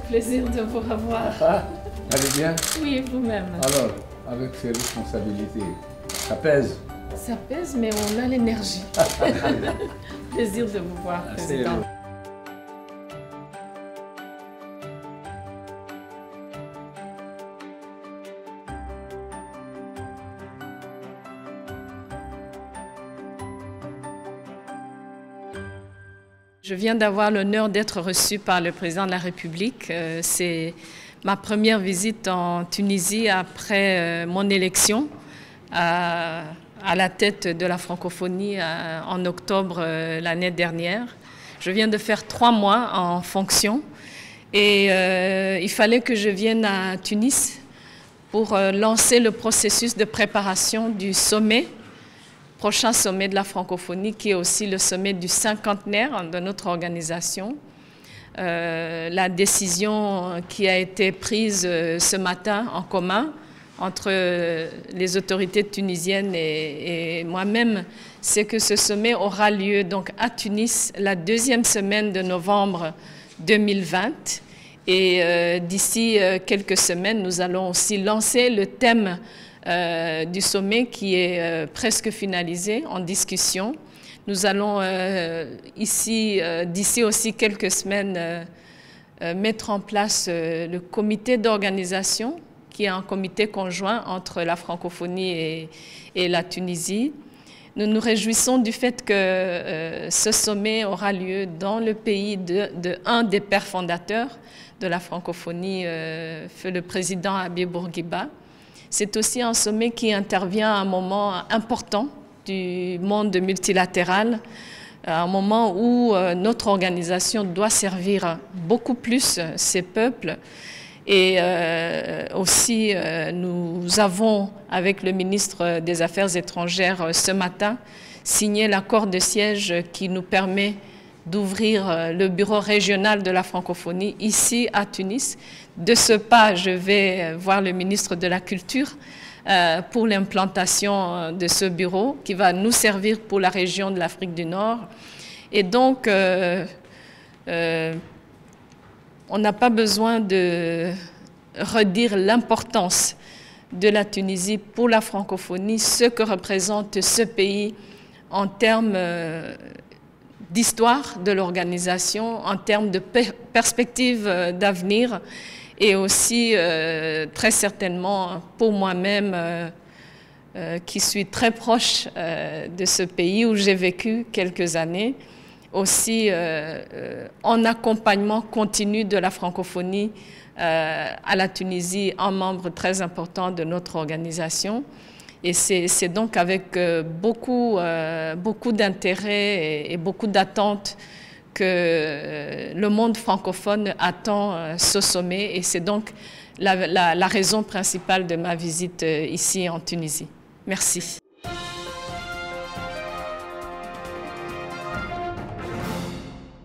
plaisir de vous revoir. Allez bien? Oui, vous-même. Alors, avec ces responsabilités, ça pèse? Ça pèse, mais on a l'énergie. Plaisir de vous voir, Président. Je viens d'avoir l'honneur d'être reçue par le président de la République. C'est ma première visite en Tunisie après mon élection à la tête de la francophonie en octobre l'année dernière. Je viens de faire 3 mois en fonction et il fallait que je vienne à Tunis pour lancer le processus de préparation du prochain sommet de la francophonie, qui est aussi le sommet du cinquantenaire de notre organisation. La décision qui a été prise ce matin en commun entre les autorités tunisiennes et moi-même, c'est que ce sommet aura lieu donc à Tunis la 2e semaine de novembre 2020. Et d'ici quelques semaines, nous allons aussi lancer le thème du sommet qui est presque finalisé, en discussion. Nous allons d'ici aussi quelques semaines mettre en place le comité d'organisation, qui est un comité conjoint entre la francophonie et la Tunisie. Nous nous réjouissons du fait que ce sommet aura lieu dans le pays d'un des pères fondateurs de la francophonie, le président Habib Bourguiba. C'est aussi un sommet qui intervient à un moment important du monde multilatéral, à un moment où notre organisation doit servir beaucoup plus ces peuples. Et aussi, nous avons, avec le ministre des Affaires étrangères ce matin, signé l'accord de siège qui nous permet d'ouvrir le bureau régional de la francophonie ici à Tunis. De ce pas, je vais voir le ministre de la Culture pour l'implantation de ce bureau qui va nous servir pour la région de l'Afrique du Nord. Et donc, on n'a pas besoin de redire l'importance de la Tunisie pour la francophonie, ce que représente ce pays en termes d'histoire de l'organisation, en termes de perspectives d'avenir et aussi très certainement pour moi-même qui suis très proche de ce pays où j'ai vécu quelques années, aussi en accompagnement continu de la francophonie à la Tunisie, un membre très important de notre organisation. Et c'est donc avec beaucoup d'intérêt et beaucoup d'attentes que le monde francophone attend ce sommet. Et c'est donc la raison principale de ma visite ici en Tunisie. Merci.